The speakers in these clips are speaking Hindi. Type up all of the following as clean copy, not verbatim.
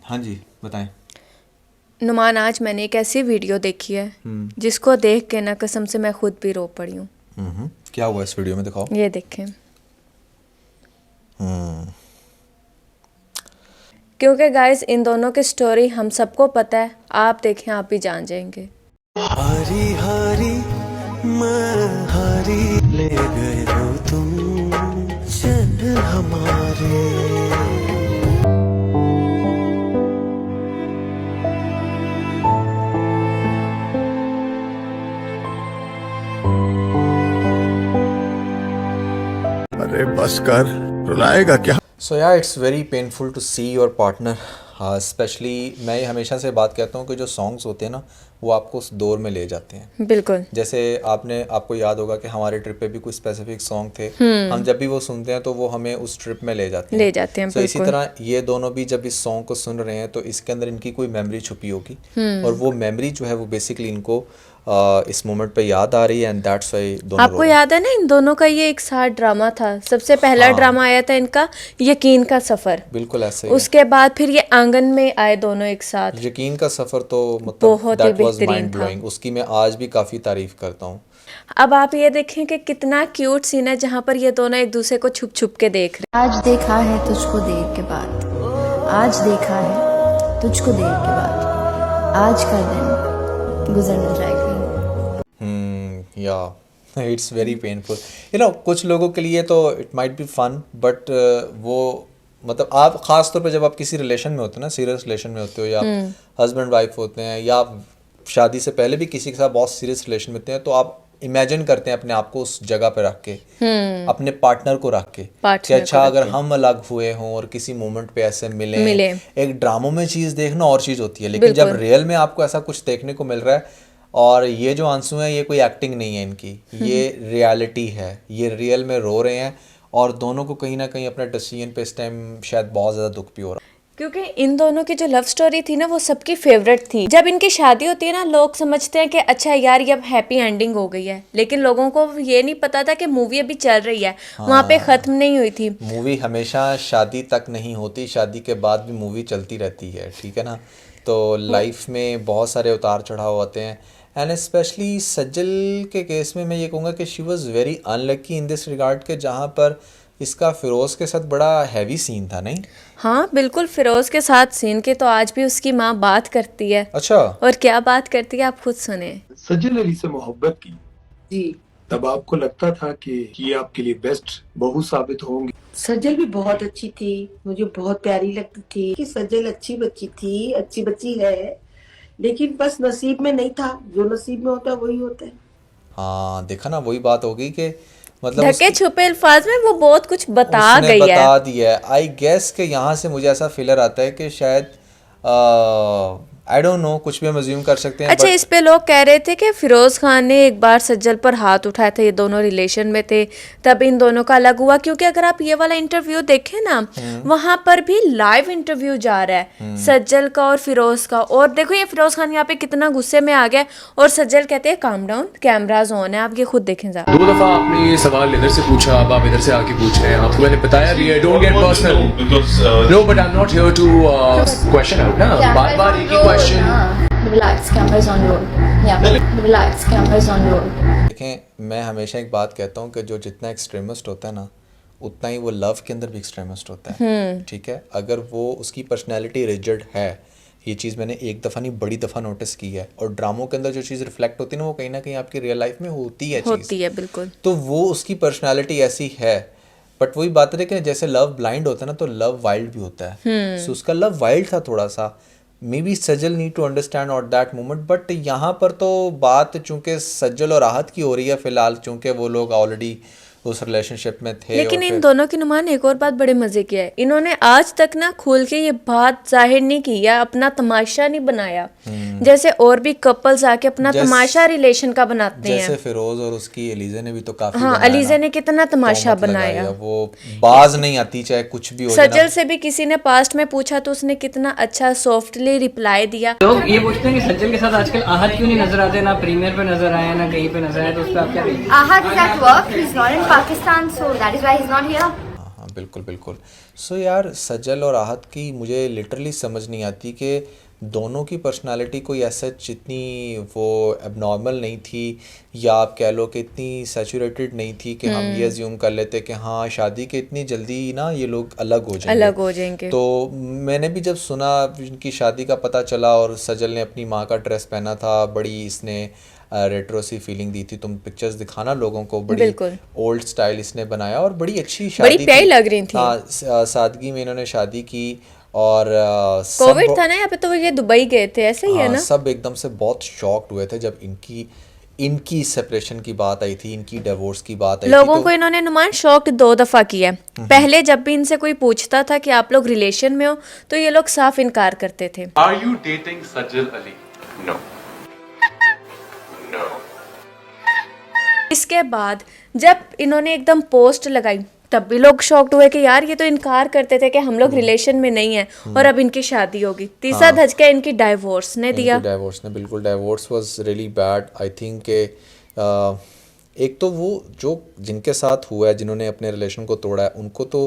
हाँ जी, बताएं। नुमान, आज मैंने एक ऐसी वीडियो देखी है जिसको देख के ना कसम से मैं खुद भी रो पड़ी हूँ। क्या हुआ इस वीडियो में, दिखाओ। ये देखें। क्योंकि गाइस इन दोनों की स्टोरी हम सबको पता है, आप देखें आप भी जान जाएंगे। हारी हारी मैं हारी, ले गए हो तुम चैन हमारे। अरे बस कर, रुलाएगा क्या? सो या it's very painful to see your partner. Specially मैं हमेशा से बात कहता हूँ कि जो सॉन्ग्स होते हैं ना, वो आपको उस दौर में ले जाते हैं। बिल्कुल। जैसे आपको याद होगा कि हमारे ट्रिप पे भी कुछ स्पेसिफिक सॉन्ग थे, हम जब भी वो सुनते हैं तो वो हमें उस ट्रिप में ले जाते हैं। So, इसी तरह ये दोनों भी जब इस सॉन्ग को सुन रहे हैं तो इसके अंदर इनकी कोई मेमोरी छुपी होगी, और वो मेमोरी जो है वो बेसिकली इनको इस मोमेंट पे याद आ रही है, एंड दैट्स व्हाई दोनों आपको याद है ना, इन दोनों का ये एक साथ ड्रामा था। सबसे पहला ड्रामा आया था इनका यकीन का सफर। बिल्कुल ऐसे ही उसके बाद फिर ये आंगन में आए दोनों एक साथ। यकीन का सफर तो मतलब बहुत ही दैट वाज बेहतरीन माइंड ब्लोइंग। उसकी मैं आज भी काफ़ी तारीफ करता हूँ। अब आप ये देखें कि कितना क्यूट सीन है जहाँ पर ये दोनों एक दूसरे को छुप छुप के देख रहे आज देखा है तुझको देर के बाद, आज देखा है तुझको देर के बाद, आज का दिन गुजर न जाएगी। या it's very painful, you know. कुछ लोगों के लिए तो it might be fun, but वो मतलब आप ख़ास तौर पे जब आप किसी रिलेशन में होते हो ना, सीरियस रिलेशन में होते हो, या हस्बैंड वाइफ होते हैं, या आप शादी से पहले भी किसी के साथ बहुत सीरियस रिलेशन में होते हैं, तो आप इमेजिन करते हैं अपने आप को उस जगह पे रख के, अपने पार्टनर को रख के कि अच्छा अगर हम अलग हुए हों और किसी मोमेंट पे ऐसे मिले। एक ड्रामों में चीज़ देखना और चीज़ होती है, लेकिन जब रियल में आपको ऐसा कुछ देखने को मिल रहा है, और ये जो आंसू हैं ये कोई एक्टिंग नहीं है इनकी, ये रियलिटी है, ये रियल में रो रहे हैं, और दोनों को कहीं ना कहीं अपने डिसीजन पे इस टाइम शायद बहुत ज़्यादा दुख भी हो रहा है। क्योंकि इन दोनों की जो लव स्टोरी थी ना, वो सबकी फेवरेट थी। जब इनकी शादी होती है ना, लोग समझते हैं कि अच्छा यार ये अब हैप्पी एंडिंग हो गई है, लेकिन लोगों को ये नहीं पता था कि मूवी अभी चल रही है, वहाँ पे खत्म नहीं हुई थी। मूवी हमेशा शादी तक नहीं होती, शादी के बाद भी मूवी चलती रहती है, ठीक है ना। तो लाइफ में बहुत सारे उतार चढ़ाव होते हैं, एंड स्पेशली सज्जल के केस में मैं ये कहूँगा कि she was very unlucky in this regard के, जहाँ पर इसका फिरोज़ के साथ बड़ा हैवी सीन था, नहीं? हाँ बिल्कुल, फिरोज के साथ सीन के तो आज भी उसकी माँ बात करती है। अच्छा, और क्या बात करती है आप खुद सुने। सज्जल अली से मोहब्बत की जी, तब आपको लगता था कि ये आपके लिए बेस्ट बहू साबित होंगी? सज्जल भी बहुत अच्छी थी, मुझे बहुत प्यारी लगती थी कि सज्जल अच्छी बच्ची थी, अच्छी बच्ची है, लेकिन बस नसीब में नहीं था। जो नसीब में होता है वही होता है। हाँ देखा ना, वही बात हो गई कि मतलब ढके छुपे अल्फाज में वो बहुत कुछ बता उसने गई बता है। दिया है। आई गेस कि यहाँ से मुझे ऐसा फीलर आता है कि शायद आई डोंट नो, कुछ भी हम अज्यूम कर सकते हैं। अच्छा, इस पे लोग कह रहे थे कि फिरोज खान ने एक बार सज्जल पर हाथ उठाया था, ये दोनों रिलेशन में थे, तब इन दोनों का अलग हुआ। क्योंकि अगर आप ये वाला इंटरव्यू देखें ना, वहां पर भी लाइव इंटरव्यू जा रहा है सज्जल का और फिरोज का। और देखो ये फिरोज खान यहाँ पे कितना गुस्से में आ गया, और सज्जल कहते हैं काम डाउन, कैमराज ऑन है, आप ये खुद देखें जरा। 2 दफा आपने ये सवाल इधर से पूछा, अब आप इधर से आके पूछ रहे हैं। आपको मैंने बताया भी है, don't get personal. No but I am not here to question out ना, बार-बार एक ही question. Relax, camera is on roll. Yeah, relax, camera is on roll. देखें, मैं हमेशा एक बात कहता हूँ कि जो जितना एक्सट्रीमिस्ट होता है ना, उतना ही वो लव के अंदर भी एक्सट्रीमिस्ट होता है, ठीक है। अगर वो उसकी पर्सनैलिटी रिजिड है, ये चीज़ मैंने एक दफ़ा नहीं बड़ी दफ़ा नोटिस की है, और ड्रामों के अंदर जो चीज़ रिफ्लेक्ट होती है ना, वो कहीं ना कहीं आपकी रियल लाइफ में होती है बिल्कुल। तो वो उसकी पर्सनैलिटी ऐसी है। बट वही बात है कि जैसे लव ब्लाइंड होता है ना, तो लव वाइल्ड भी होता है। सो उसका लव वाइल्ड था थोड़ा सा, maybe Sajal need to understand at that moment. But यहाँ पर तो बात चूंकि सज्जल और राहत की हो रही है फिलहाल, चूंकि वो लोग ऑलरेडी उस रिलेशनशिप में थे। लेकिन इन दोनों की नुमान एक और बात बड़े मजे की है, इन्होंने आज तक ना खोल के ये बात जाहिर नहीं की या अपना तमाशा नहीं बनाया, जैसे और भी कपल्स आके अपना तमाशा रिलेशन का बनाते हैं। जैसे फिरोज और उसकी अलीज़ा ने भी तो काफी हाँ, अलीज़ा ने कितना तमाशा बनाया। वो बाज नहीं आती चाहे कुछ भी हो। सज्जल से भी किसी ने पास्ट में पूछा तो उसने कितना अच्छा सॉफ्टली रिप्लाई दिया। लोग ये पूछते हैं कि सज्जल के साथ आजकल आहत क्यों नहीं नजर आते, ना प्रीमियर पे नजर आए ना कहीं पे नजर आए, तो उस पर आप क्या कहेंगे? Ahad is at work. He's not in Pakistan, so that is why he's not here. बिल्कुल बिल्कुल। सो यार सजल और आहत की मुझे लिटरली समझ नहीं आती कि दोनों की पर्सनालिटी कोई ऐसा इतनी वो एबनॉर्मल नहीं थी, या आप कह लो कि इतनी सैचुरेटेड नहीं थी कि हम ये अज्यूम कर लेते कि हाँ शादी के इतनी जल्दी ना ये लोग अलग हो जाएंगे। अलग हो जाएंगे। तो मैंने भी जब सुना इनकी शादी का पता चला और सजल ने अपनी माँ का ड्रेस पहना था, बड़ी इसने रेट्रो सी फीलिंग दी थी, तुम पिक्चर्स दिखाना लोगों को, बड़ी बिल्कुल। ओल्ड स्टाइल इसने बनाया और बड़ी अच्छी बड़ी शादी प्यारी थी। लग रही थी। हाँ सादगी में इन्होंने शादी की और कोविड था ना यहाँ पे, तो ये दुबई गए थे, ऐसे ही है हाँ ना। सब एकदम से बहुत शॉक्ड हुए थे जब इनकी सेपरेशन की बात आई थी, इनकी डिवोर्स की बात आई थी। लोगों तो को इन्होंने नुमान शॉक 2 दफा किया है। पहले जब भी इनसे कोई पूछता था कि आप लोग रिलेशन में हो, तो ये लोग साफ इनकार करते थे। Are you dating Sajal Ali? No. No. इसके बाद जब इन्होंने एकदम पोस्ट लगाई, तब भी लोग शॉक्ड हुए कि यार ये तो इनकार करते थे कि हम लोग रिलेशन में नहीं है, और अब इनकी शादी होगी। तीसरा धचका इनकी डाइवोर्स ने दिया। डाइवोर्स ने बिल्कुल, divorce was really bad. I think के एक तो वो जो जिनके साथ हुआ है, जिन्होंने अपने रिलेशन को तोड़ा है, उनको तो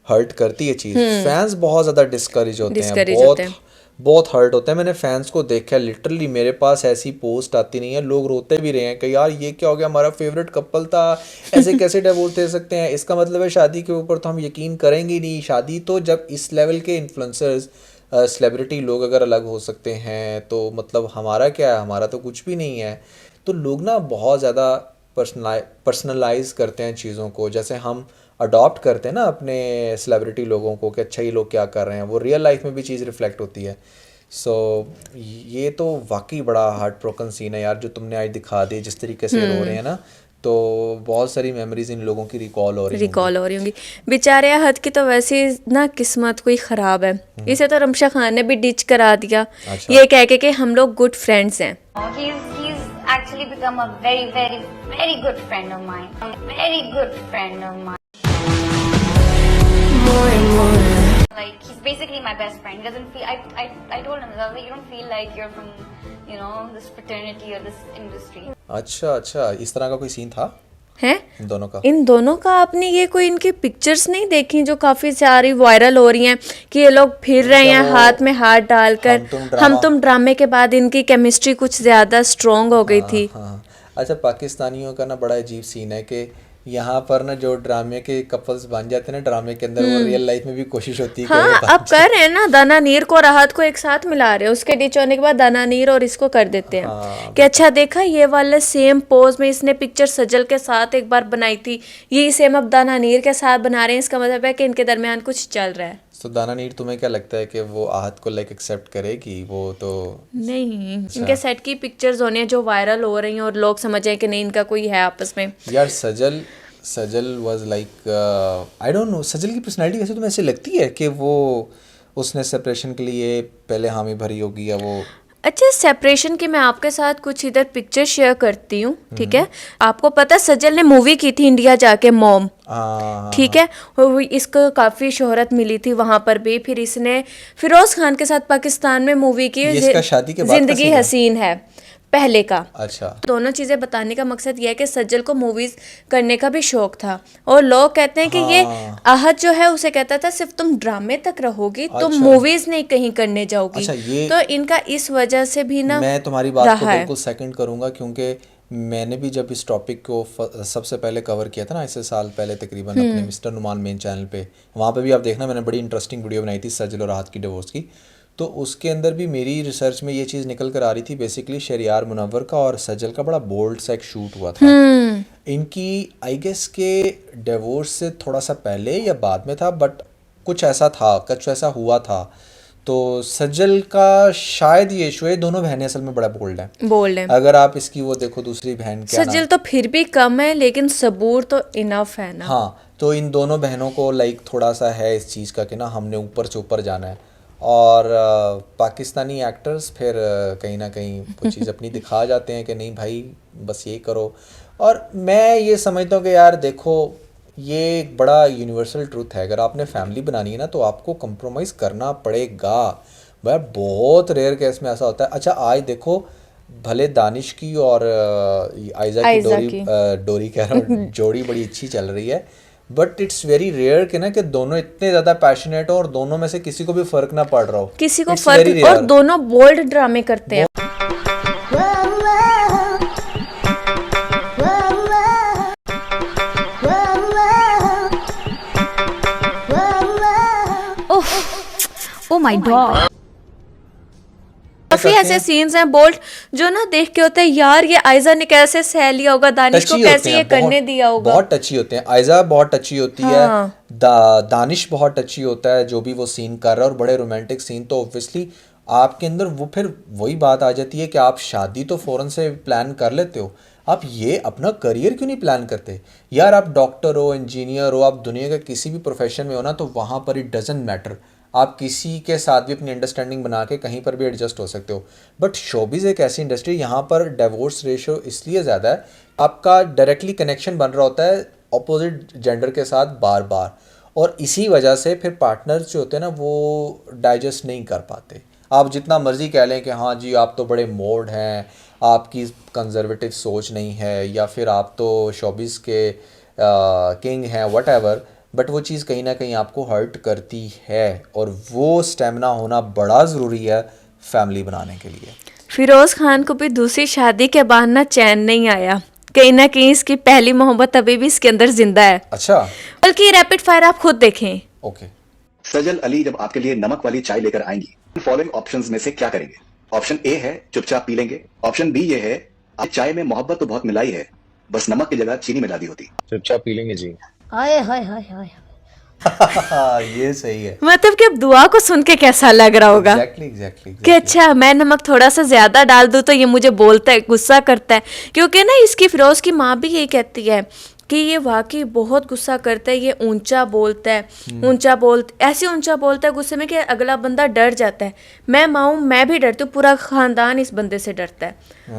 हर्ट करती है चीज़। फैंस बहुत ज़्यादा डिस्करेज होते हैं, बहुत हर्ट होते हैं। मैंने फैंस को देखा लिटरली, मेरे पास ऐसी पोस्ट आती नहीं है, लोग रोते भी रहे हैं कि यार ये क्या हो गया, हमारा फेवरेट कपल था, ऐसे कैसे डिवोर्स दे सकते हैं, इसका मतलब है शादी के ऊपर तो हम यकीन करेंगे ही नहीं। शादी तो जब इस लेवल के इन्फ्लुएंसर्स सेलिब्रिटी लोग अगर अलग हो सकते हैं तो मतलब हमारा क्या है, हमारा तो कुछ भी नहीं है। तो लोग ना बहुत ज़्यादा पर्सनलाइज करते हैं चीज़ों को, जैसे हम अडॉप्ट करते हैं ना अपने सेलिब्रिटी लोगों को कि अच्छा ये लोग क्या कर रहे हैं, वो रियल लाइफ में भी चीज़ रिफ्लेक्ट होती है। सो ये तो वाकई बड़ा हार्ट ब्रोकन सीन है यार जो तुमने आज दिखा दी, जिस तरीके से रो रहे हैं ना, तो बहुत सारी मेमोरीज इन लोगों की रिकॉल हो रही होंगी। बेचारे हद की तो वैसे ना किस्मत कोई ख़राब है, इसे तो रमशा खान ने भी डिच करा दिया, ये कह के कि हम लोग गुड फ्रेंड्स हैं। He's actually become a very, very, very good friend of mine. A very good friend of mine. Like he's basically my best friend. He doesn't feel. I told him that you don't feel like you're from, this fraternity or this industry. अच्छा, इस तरह का कोई सीन था है इन दोनों का आपने ये कोई इनकी पिक्चर्स नहीं देखी जो काफी सारी वायरल हो रही हैं कि ये लोग फिर रहे हैं हाथ में हाथ डालकर, हम तुम ड्रामे के बाद इनकी केमिस्ट्री कुछ ज्यादा स्ट्रॉन्ग हो गई थी। अच्छा, पाकिस्तानियों का ना बड़ा अजीब सीन है कि यहाँ पर ना जो ड्रामे के कपल्स बन जाते हैं ना ड्रामे के अंदर, वो रियल लाइफ में भी कोशिश होती है हाँ, अब कर रहे हैं ना, दाना नीर को राहत को एक साथ मिला रहे हैं, उसके डिच होने के बाद दाना नीर और इसको कर देते हैं कि अच्छा देखा ये वाले सेम पोज में इसने पिक्चर सजल के साथ एक बार बनाई थी, यही सेम अब दाना नीर के साथ बना रहे हैं, इसका मतलब है कि इनके दरमियान कुछ चल रहा है। तो दाना नीर तुम्हें क्या लगता है कि वो आहत को लाइक एक्सेप्ट करेगी? वो तो नहीं, इनके सेट की पिक्चर्स होनी है जो वायरल हो रही हैं और लोग समझें कि नहीं इनका कोई है आपस में। यार Sajal was like I don't know, Sajal की पर्सनैलिटी वैसे तुम्हें ऐसे लगती है कि वो उसने सेपरेशन के लिए पहले हामी भरी होगी या वो? अच्छा, सेपरेशन की मैं आपके साथ कुछ इधर पिक्चर शेयर करती हूँ, ठीक है? आपको पता है सजल ने मूवी की थी इंडिया जाके, मॉम, ठीक है? इसको काफ़ी शोहरत मिली थी वहाँ पर भी। फिर इसने फिरोज खान के साथ पाकिस्तान में मूवी की जिंदगी हसीन है पहले का। अच्छा, दोनों चीज़ें बताने का मकसद यह है कि सज्जल को मूवीज करने का भी शौक था, और लोग कहते हैं कि ये आहत जो है उसे कहता था सिर्फ तुम ड्रामे तक रहोगी, तुम मूवीज नहीं कहीं करने जाओगी। तो इनका इस वजह से भी ना, मैं तुम्हारी बात को बिल्कुल सेकंड करूंगा, क्योंकि मैंने भी जब इस टॉपिक को सबसे पहले कवर किया था ना, इससे साल पहले तकरीबन अपने मिस्टर नुमान मेन चैनल पे, वहाँ पे भी आप देखना, मैंने बड़ी इंटरेस्टिंग वीडियो बनाई थी सजल और आहत की डिवोर्स की। तो उसके अंदर भी मेरी रिसर्च में ये चीज़ निकल कर आ रही थी, बेसिकली शहरियार मुनव्वर का और सजल का बड़ा बोल्ड सा एक शूट हुआ था। इनकी आई गेस के डिवोर्स से थोड़ा सा पहले या बाद में था, बट कुछ ऐसा हुआ था। तो सजल का शायद ये इशू है, दोनों बहनें असल में बड़ा बोल्ड हैं। अगर आप इसकी वो देखो दूसरी बहन क्या सजल तो फिर भी कम है, लेकिन सबूर तो इनफ है ना। हाँ, तो इन दोनों बहनों को लाइक थोड़ा सा है इस चीज़ का कि ना हमने ऊपर से ऊपर जाना है, और पाकिस्तानी एक्टर्स फिर कहीं ना कहीं वो चीज़ अपनी दिखा जाते हैं कि नहीं भाई बस ये करो। और मैं ये समझता हूँ कि यार देखो, ये एक बड़ा यूनिवर्सल ट्रूथ है, अगर आपने फैमिली बनानी है ना तो आपको कंप्रोमाइज़ करना पड़ेगा। भाई बहुत रेयर केस में ऐसा होता है। अच्छा, आज देखो भले दानिश की और आयजा की डोरी कह रहा हूँ जोड़ी बड़ी अच्छी चल रही है, बट इट्स वेरी रेयर कि ना कि दोनों इतने ज्यादा पैशनेट हो और दोनों में से किसी को भी फर्क ना पड़ रहा हो, किसी को It's very फर्क, और rare. दोनों बोल्ड ड्रामे करते हैं। Oh my God. काफी ऐसे सीन्स हैं बोल्ड जो ना देख के होते हैं यार ये आयजा ने कैसे सह लिया होगा, दानिश को टची कैसे होते ये हैं, करने दिया होगा। बहुत टची होते हैं। आयजा बहुत टची होती हाँ। है, दानिश बहुत टची होता है जो भी वो सीन कर रहा है, और बड़े रोमांटिक सीन। तो ऑब्वियसली आपके अंदर वो फिर वही बात आ जाती है कि आप शादी तो फौरन से प्लान कर लेते हो, आप ये अपना करियर क्यों नहीं प्लान करते यार? आप डॉक्टर हो, इंजीनियर हो, आप दुनिया के किसी भी प्रोफेशन में हो ना, तो वहाँ पर इट डजेंट मैटर, आप किसी के साथ भी अपनी अंडरस्टैंडिंग बना के कहीं पर भी एडजस्ट हो सकते हो। बट शोबिज़ एक ऐसी इंडस्ट्री, यहाँ पर डिवोर्स रेशो इसलिए ज़्यादा है, आपका डायरेक्टली कनेक्शन बन रहा होता है अपोजिट जेंडर के साथ बार बार, और इसी वजह से फिर पार्टनर्स जो होते हैं ना वो डाइजेस्ट नहीं कर पाते। आप जितना मर्जी कह लें कि हाँ जी आप तो बड़े मोड हैं, आपकी कंजर्वेटिव सोच नहीं है, या फिर आप तो शोबिज़ के किंग हैं, व्हाटएवर, बट वो चीज़ कहीं ना कहीं आपको हर्ट करती है, और वो स्टेमिना होना बड़ा ज़रूरी है फैमिली बनाने के लिए। फिरोज खान को भी दूसरी शादी के बाद ना चैन नहीं आया, कहीं ना कहीं इसकी पहली मोहब्बत अभी भी इसके अंदर जिंदा है। अच्छा, बल्कि रैपिड फायर आप खुद देखें। ओके। सजल अली जब आपके लिए नमक वाली चाय लेकर आएंगी, फॉलोइंग ऑप्शंस में से क्या करेंगे? ऑप्शन ए है चुपचाप पी लेंगे, ऑप्शन बी ये है आप चाय में मोहब्बत तो बहुत मिलाई है, बस नमक की जगह चीनी मिला दी होती। चुपचाप पी लेंगे जी। हाय हाय हाय हाय। ये सही है। मतलब कि अब दुआ को सुन के कैसा लग रहा होगा एग्जैक्टली कि अच्छा मैं नमक थोड़ा सा ज्यादा डाल दूं तो ये मुझे बोलता है, गुस्सा करता है। क्योंकि ना इसकी फिरोज की माँ भी यही कहती है कि ये वाकई बहुत गुस्सा करता है, ये ऊंचा बोलता है, ऐसे ऊंचा बोलता है गुस्से में कि अगला बंदा डर जाता है। मैं माँ हूँ, मैं भी डरती हूँ, पूरा खानदान इस बंदे से डरता है।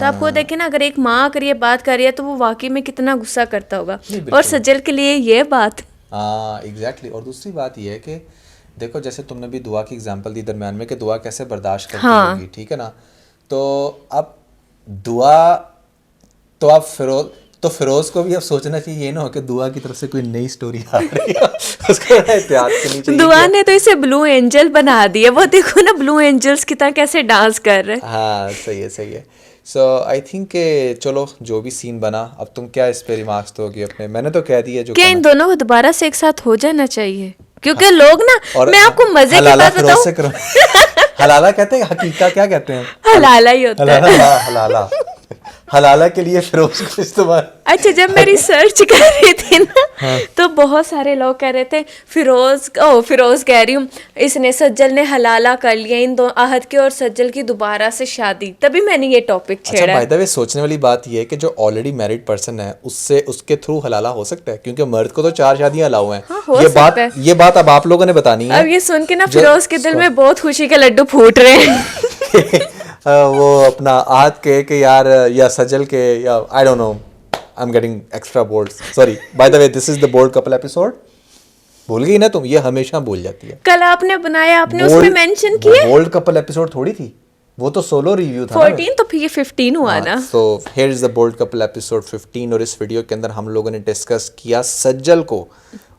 तो आप खुद देखिए ना, अगर एक माँ अगर ये बात कर रही है तो वो वाकई में कितना गुस्सा करता होगा। और सजल के लिए ये बात, हाँ एग्जैक्टली। और दूसरी बात ये है कि देखो जैसे तुमने भी दुआ की एग्जांपल दी दरमियान में कि दुआ कैसे बर्दाश्त करती होगी, ठीक है ना? तो अब दुआ तो आप फिरोज को भी अब सोचना चाहिए, ये ना हो कि दुआ की तरफ से कोई नई स्टोरी आ रही है उसको एहतियात करनी चाहिए। दुआ ने तो इसे ब्लू एंजल बना दिया, वो देखो ना ब्लू एंजल्स की तरह कैसे डांस कर रहे हैं। हाँ सही है। सो आई थिंक चलो जो भी सीन बना, अब तुम क्या इस पे रिमार्क्स दोगे अपने? मैंने तो कह दिया जो क्या इन दोनों को दोबारा से एक साथ हो जाना चाहिए? क्योंकि लोग ना, मैं आपको मजे की बात बताऊं, हलाला कहते हैं, हकीका क्या कहते हैं? हलाला ही होता है। हलाला के लिए फिरोज को इस्तेमाल। अच्छा, जब मैं रिसर्च कर रही थी ना तो बहुत सारे लोग कह रहे थे फिरोज कह रही हूँ, इसने सज्जल ने हलाला कर लिया, इन दो आहत की और सज्जल की दोबारा से शादी, तभी मैंने ये टॉपिक छेड़ा। अच्छा, बाय द वे सोचने वाली बात ये है कि जो ऑलरेडी मैरिड पर्सन है उसके थ्रू हलाला हो सकता है, क्योंकि मर्द को तो 4 शादियां अलाउ हैं। हाँ, ये बात अब आप लोगों ने बतानी है। अब ये सुन के ना फिरोज के दिल में बहुत खुशी के लड्डू फूट रहे हैं। वो अपना आहत के यार या सजल के या I don't know, I am getting extra bold, sorry. By the way this is the bold couple episode. भूल गई ना तुम, ये हमेशा भूल जाती है। कल आपने बनाया, आपने उसमें मेंशन किया। बोल्ड कपल एपिसोड थोड़ी थी, वो तो सोलो रिव्यू था 14, तो फिर ये 15 हुआ ना। So here is the bold couple episode 15, और इस वीडियो के अंदर हम लोगों ने डिस्कस किया सज्जल को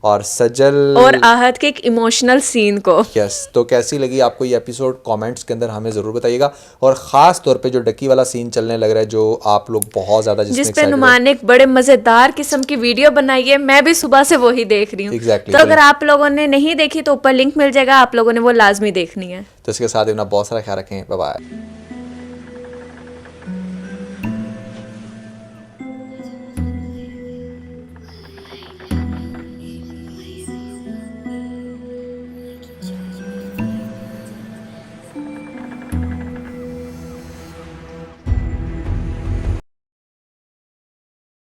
और आहत के एक इमोशनल सीन को। यस, तो कैसी लगी आपको ये एपिसोड? कमेंट्स के अंदर हमें ज़रूर बताइएगा। और ख़ास तौर पे जो डकी वाला सीन चलने लग रहा है, जो आप लोग बहुत ज़्यादा जिस पे नुमान एक बड़े मज़ेदार किस्म की वीडियो बनाई है, मैं भी सुबह से वही देख रही हूँ। Exactly, तो अगर आप लोगों ने नहीं देखी तो ऊपर लिंक मिल जाएगा, आप लोगों ने वो लाजमी देखनी है। तो इसके साथ अपना बहुत सारा ख्याल रखें। Bye bye.